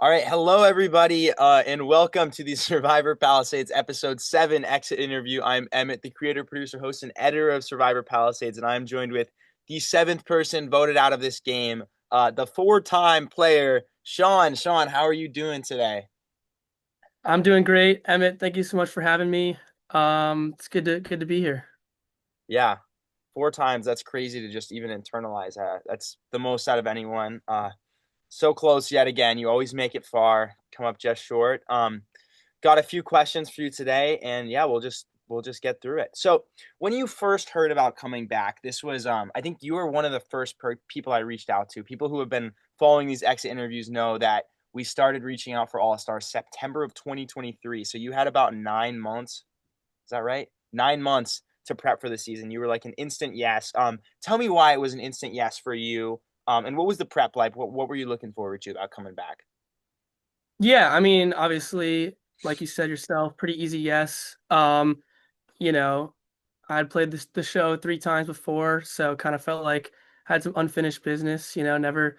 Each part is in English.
All right, hello everybody, and welcome to the Survivor Palisades Episode 7 Exit Interview. I'm Emmett, the creator, producer, host, and editor of Survivor Palisades, and I'm joined with the seventh person voted out of this game, the four-time player, Sean. Sean, how are you doing today? I'm doing great, Emmett. Thank you so much for having me. It's good to be here. Yeah, four times. That's crazy to just even internalize that. That's the most out of anyone. So close yet again. You always make it far, come up just short. Got a few questions for you today, and yeah, we'll just get through it. So, when you first heard about coming back, this was I think you were one of the first people I reached out to. People who have been following these exit interviews know that we started reaching out for All Stars September of 2023. So you had about 9 months. Is that right? 9 months to prep for the season. You were like an instant yes. Tell me why it was an instant yes for you. And what was the prep like? What were you looking forward to about coming back? Yeah, I mean, obviously, like you said yourself, pretty easy yes. You know, I'd played the show 3 times before, so kind of felt like I had some unfinished business, never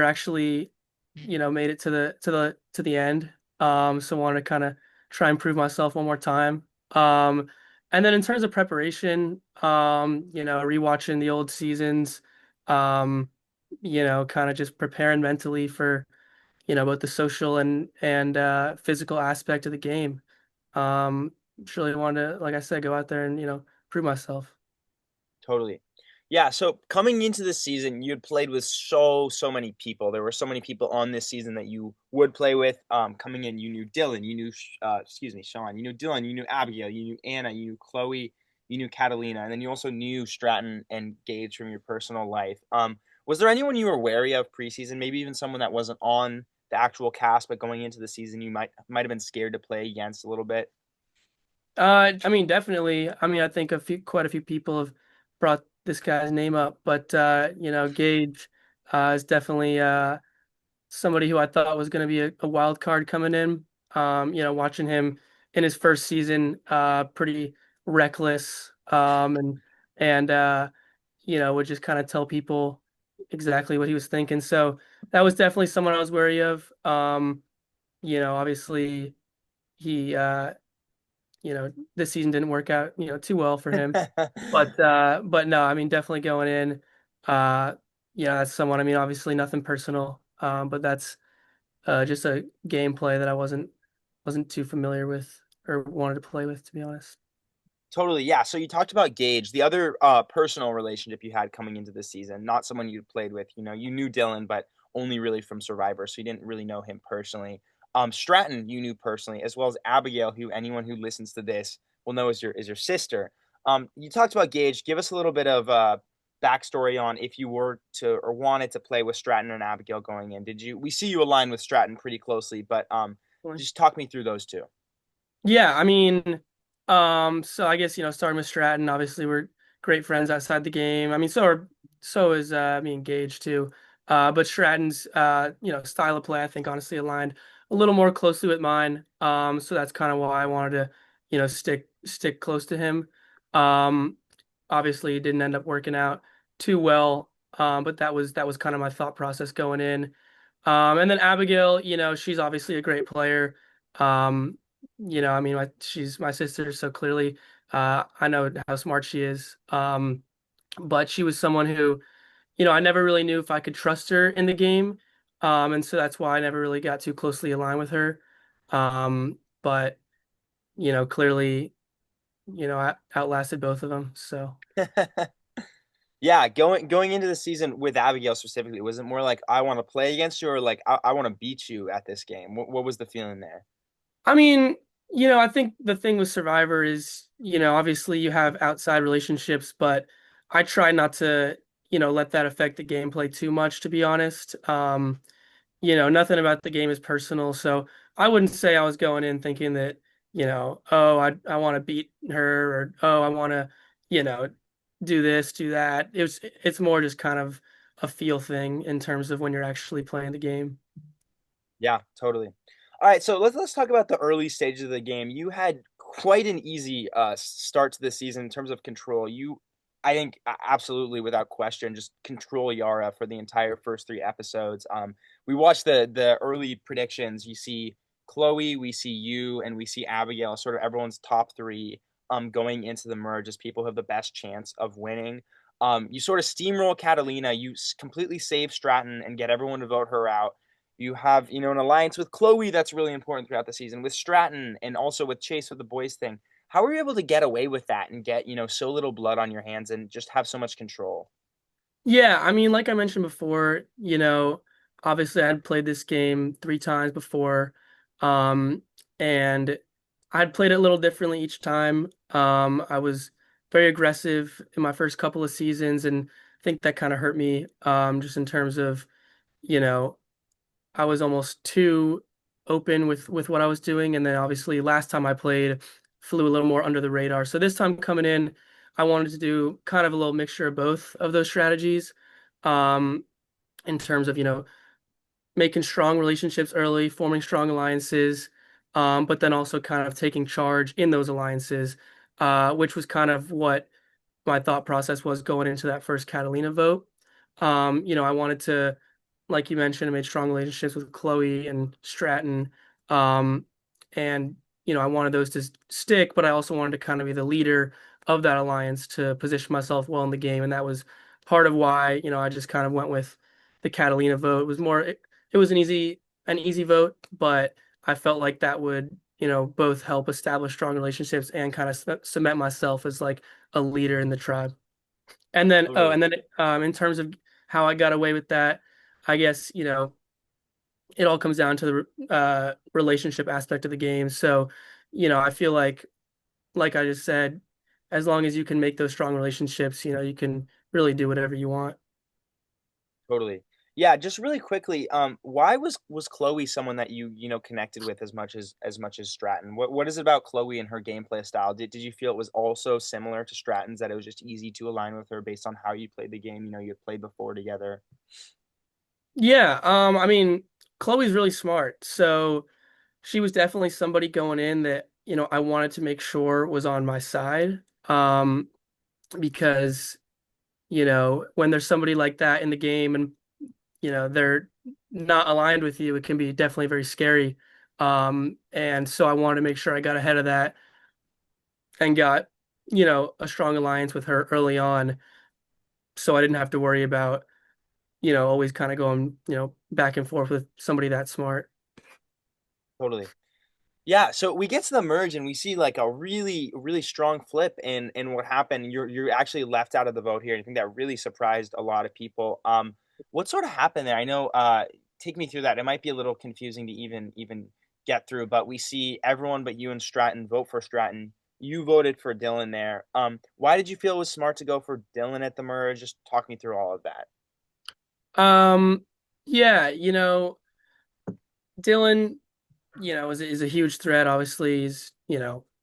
actually, made it to the end. So wanted to kind of try and prove myself one more time. And then in terms of preparation, rewatching the old seasons, um, kind of just preparing mentally for, both the social and physical aspect of the game. Just really wanted to, like I said, go out there and, prove myself. Totally. Yeah, so coming into the season, you had played with so many people. There were so many people on this season that you would play with. Coming in, you knew Dylan, you knew Sean, you knew Dylan, you knew Abigail, you knew Anna, you knew Chloe, you knew Catalina, and then you also knew Stratton and Gage from your personal life. Was there anyone you were wary of preseason? Maybe even someone that wasn't on the actual cast, but going into the season, you might have been scared to play against a little bit. I mean, definitely. I mean, I think quite a few people have brought this guy's name up, but Gage is definitely somebody who I thought was going to be a wild card coming in. Watching him in his first season, pretty reckless, and would just kind of tell people exactly what he was thinking. So that was definitely someone I was wary of. Obviously he this season didn't work out, too well for him. But no, I mean definitely going in, uh, that's someone, I mean, obviously nothing personal, but that's just a gameplay that I wasn't too familiar with or wanted to play with, to be honest. Totally, yeah. So you talked about Gage, the other personal relationship you had coming into the season, not someone you played with. You know, you knew Dylan, but only really from Survivor, so you didn't really know him personally. Stratton, you knew personally, as well as Abigail, who anyone who listens to this will know is your sister. You talked about Gage. Give us a little bit of backstory on if you were to or wanted to play with Stratton and Abigail going in. Did you? We see you align with Stratton pretty closely, but just talk me through those two. Yeah, I mean, so I guess, starting with Stratton, obviously we're great friends outside the game. I mean, so is me and Gage too. But Stratton's style of play, I think honestly aligned a little more closely with mine. So that's kind of why I wanted to, stick close to him. Um, Obviously it didn't end up working out too well. But that was kind of my thought process going in. And then Abigail, she's obviously a great player. Um, I mean, she's my sister, so clearly, I know how smart she is. But she was someone who, I never really knew if I could trust her in the game. And so that's why I never really got too closely aligned with her. But, clearly, I outlasted both of them. So. Yeah, going into the season with Abigail specifically, was it more like I want to play against you or like I want to beat you at this game? What was the feeling there? I mean, I think the thing with Survivor is, obviously you have outside relationships, but I try not to, let that affect the gameplay too much, to be honest. Nothing about the game is personal, so I wouldn't say I was going in thinking that, oh, I want to beat her or oh, I want to, you know, do this, do that. It's more just kind of a feel thing in terms of when you're actually playing the game. Yeah, totally. All right, so let's talk about the early stages of the game. You had quite an easy start to the season in terms of control. You I think absolutely without question, just control Yara for the entire first 3 episodes. We watched the early predictions. You see Chloe, we see you, and we see Abigail, sort of everyone's top three going into the merge as people who have the best chance of winning. You sort of steamroll Catalina, you completely save Stratton and get everyone to vote her out. You have, an alliance with Chloe that's really important throughout the season, with Stratton and also with Chase with the boys thing. How were you able to get away with that and get, so little blood on your hands and just have so much control? Yeah, I mean, like I mentioned before, obviously I'd played this game 3 times before, um, and I'd played it a little differently each time. I was very aggressive in my first couple of seasons, and I think that kind of hurt me, just in terms of, you know, I was almost too open with what I was doing, and then obviously last time I played, flew a little more under the radar. So this time coming in, I wanted to do kind of a little mixture of both of those strategies, um, in terms of making strong relationships early, forming strong alliances, but then also kind of taking charge in those alliances, which was kind of what my thought process was going into that first Catalina vote. I wanted to, like you mentioned, I made strong relationships with Chloe and Stratton. Um, and, I wanted those to stick, but I also wanted to kind of be the leader of that alliance to position myself well in the game. And that was part of why, I just kind of went with the Catalina vote. It was an easy vote, but I felt like that would, both help establish strong relationships and kind of cement myself as like a leader in the tribe. And then, Totally. in terms of how I got away with that, I guess, it all comes down to the relationship aspect of the game. So, I feel like I just said, as long as you can make those strong relationships, you can really do whatever you want. Totally. Yeah, just really quickly, why was Chloe someone that you connected with as much as Stratton? What is it about Chloe and her gameplay style? Did you feel it was also similar to Stratton's, that it was just easy to align with her based on how you played the game? You had played before together. Yeah, I mean, Chloe's really smart. So she was definitely somebody going in that, I wanted to make sure was on my side. Because when there's somebody like that in the game and they're not aligned with you, it can be definitely very scary. And so I wanted to make sure I got ahead of that and got a strong alliance with her early on, so I didn't have to worry about always kind of going back and forth with somebody that smart. Totally. Yeah, so we get to the merge and we see like a really, really strong flip in what happened. You're actually left out of the vote here. And I think that really surprised a lot of people. What sort of happened there? I know, take me through that. It might be a little confusing to even get through, but we see everyone but you and Stratton vote for Stratton. You voted for Dylan there. Why did you feel it was smart to go for Dylan at the merge? Just talk me through all of that. um yeah, Dylan, is a huge threat. Obviously, he's,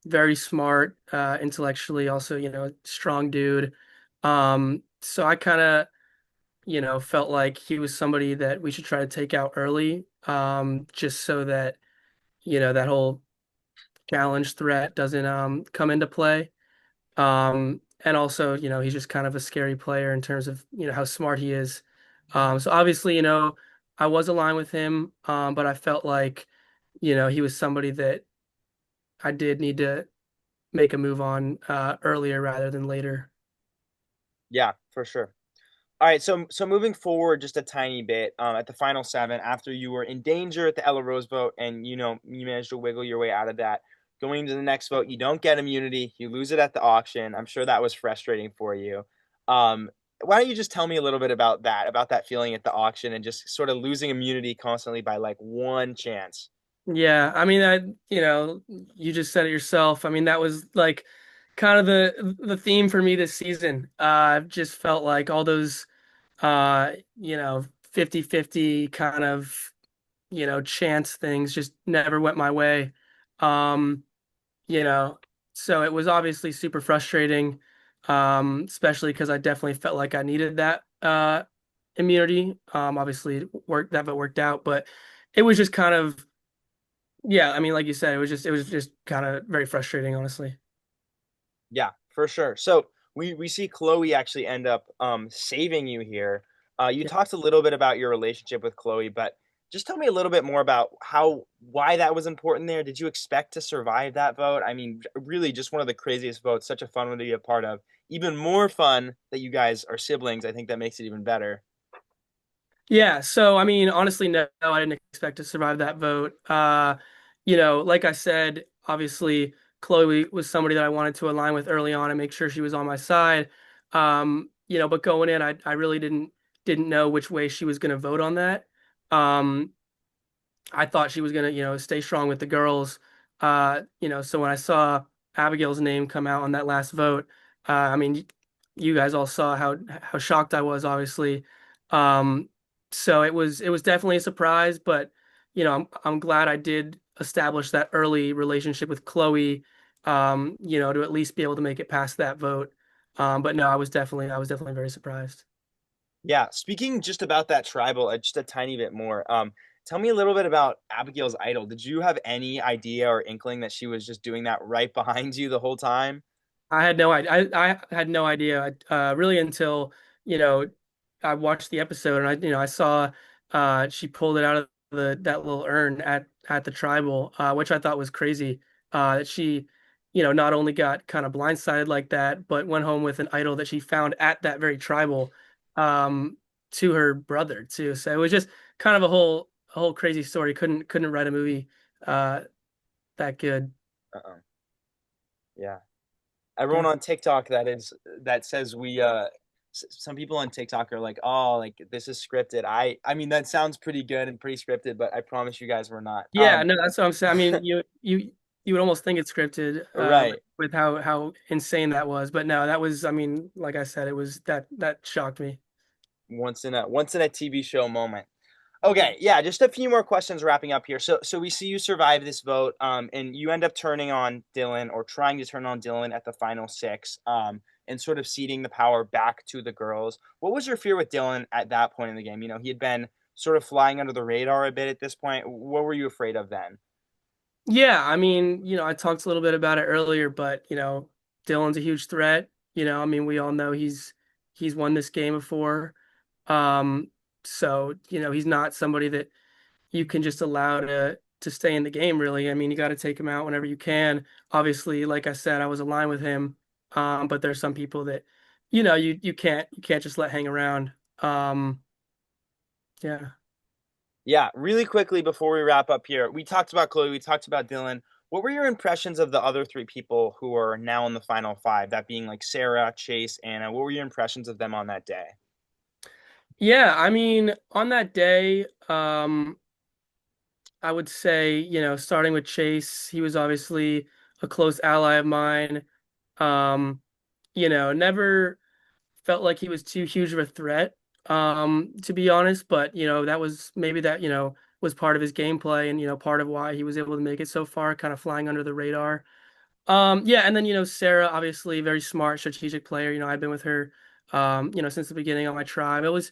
very smart, intellectually, also, strong dude. So I kind of, felt like he was somebody that we should try to take out early, just so that, that whole challenge threat doesn't come into play. And also, he's just kind of a scary player in terms of, how smart he is. So obviously, I was aligned with him, but I felt like, he was somebody that I did need to make a move on earlier rather than later. Yeah, for sure. All right, so moving forward just a tiny bit, at the final seven, after you were in danger at the Ella Rose vote, and you managed to wiggle your way out of that. Going into the next vote, you don't get immunity, you lose it at the auction. I'm sure that was frustrating for you. Um, why don't you just tell me a little bit about that feeling at the auction and just sort of losing immunity constantly by like one chance? Yeah, I mean, you just said it yourself. I mean, that was like kind of the theme for me this season. I've just felt like all those 50-50 kind of, chance things just never went my way. Um, you know, so it was obviously super frustrating, especially because I definitely felt like I needed that immunity. Obviously it worked out, but it was just kind of, yeah, I mean, like you said, it was just kind of very frustrating, honestly. Yeah, for sure. So we see Chloe actually end up saving you here. You Yeah. talked a little bit about your relationship with Chloe, but just tell me a little bit more about why that was important there. Did you expect to survive that vote? I mean, really, just one of the craziest votes. Such a fun one to be a part of. Even more fun that you guys are siblings. I think that makes it even better. Yeah, so I mean, honestly, no, I didn't expect to survive that vote. Like I said, obviously, Chloe was somebody that I wanted to align with early on and make sure she was on my side. But going in, I really didn't know which way she was going to vote on that. Um, I thought she was gonna, stay strong with the girls. So when I saw Abigail's name come out on that last vote, I mean, you guys all saw how shocked I was, obviously. Um, so it was definitely a surprise, but I'm glad I did establish that early relationship with Chloe, to at least be able to make it past that vote. But no, I was definitely very surprised. Yeah, speaking just about that tribal, just a tiny bit more. Tell me a little bit about Abigail's idol. Did you have any idea or inkling that she was just doing that right behind you the whole time? I had no idea. I had no idea really until you know I watched the episode and I saw she pulled it out of that little urn at the tribal, which I thought was crazy. That she not only got kind of blindsided like that, but went home with an idol that she found at that very tribal, um, to her brother too. So it was just kind of a whole crazy story. Couldn't write a movie uh, that good. Uh-uh. Yeah. Everyone Yeah. on TikTok that says some people on TikTok are like, "Oh, like this is scripted." I mean that sounds pretty good and pretty scripted, but I promise you guys we're not. Yeah, no, that's what I'm saying. I mean, you would almost think it's scripted, Right. with how insane that was. But no, that was, I mean, like I said, it was that shocked me. Once in a TV show moment. Okay, yeah, just a few more questions wrapping up here. So we see you survive this vote, and you end up turning on Dylan or trying to turn on Dylan at the final six, and sort of ceding the power back to the girls. What was your fear with Dylan at that point in the game? You know, he had been sort of flying under the radar a bit at this point. What were you afraid of then? Yeah, I mean, I talked a little bit about it earlier, but Dylan's a huge threat. I mean, we all know he's won this game before. Um, so, he's not somebody that you can just allow to stay in the game, really. I mean, you got to take him out whenever you can. Obviously, like I said, I was aligned with him. But there's some people that you can't just let hang around. Um, yeah. Yeah, really quickly before we wrap up here, we talked about Chloe, we talked about Dylan. What were your impressions of the other three people who are now in the final five? That being like Sarah, Chase, Anna. What were your impressions of them on that day? Yeah, I mean, on that day, I would say, starting with Chase, he was obviously a close ally of mine. Never felt like he was too huge of a threat, to be honest. But that was maybe that was part of his gameplay and part of why he was able to make it so far, kind of flying under the radar. Yeah, and then Sarah, obviously very smart, strategic player. I've been with her, since the beginning on my tribe. It was,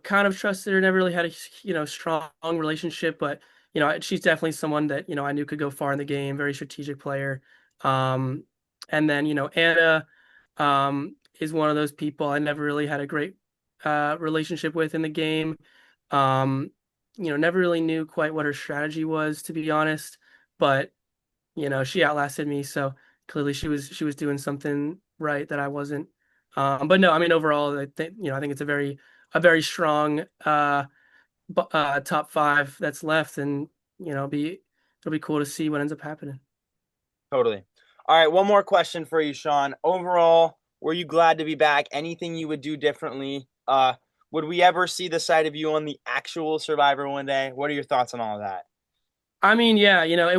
kind of trusted her, never really had a strong relationship, but she's definitely someone that I knew could go far in the game. Very strategic player. Um, and then Anna, is one of those people I never really had a great relationship with in the game. Um, never really knew quite what her strategy was, to be honest, but she outlasted me, so clearly she was doing something right that I wasn't. But no, I mean overall, I think it's a very strong top five that's left, and it'll be cool to see what ends up happening. Totally. All right, one more question for you, Sean. Overall, were you glad to be back? Anything you would do differently? Would we ever see the side of you on the actual Survivor one day? What are your thoughts on all of that? I mean, yeah, it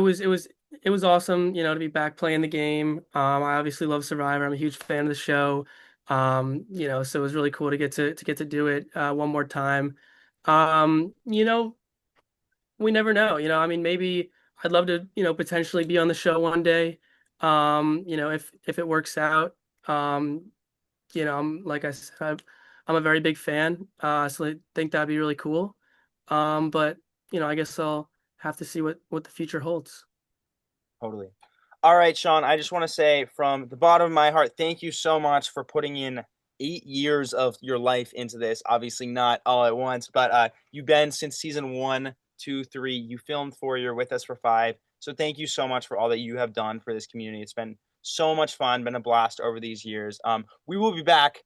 was awesome, to be back playing the game. I obviously love Survivor. I'm a huge fan of the show. So it was really cool to get to do it one more time. Um, you know, we never know. I mean, maybe I'd love to, potentially be on the show one day. If it works out. Um, I'm like I said, I'm a very big fan. So I think that'd be really cool. But I guess I'll have to see what the future holds. Totally. All right, Sean, I just want to say from the bottom of my heart, thank you so much for putting in 8 years of your life into this. Obviously, not all at once, but you've been since season one, two, three. You filmed 4, you're with us for 5. So thank you so much for all that you have done for this community. It's been so much fun, been a blast over these years. We will be back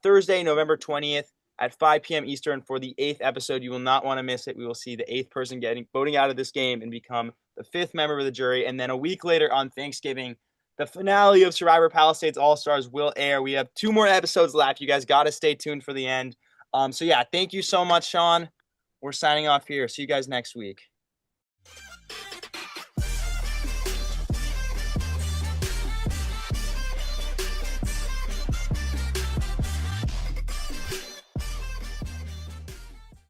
Thursday, November 20th at 5 p.m. Eastern for the 8th episode. You will not want to miss it. We will see the 8th person voting out of this game and become the 5th member of the jury. And then a week later on Thanksgiving, the finale of Survivor Palisades All-Stars will air. We have 2 more episodes left. You guys got to stay tuned for the end. So yeah, thank you so much, Sean. We're signing off here. See you guys next week.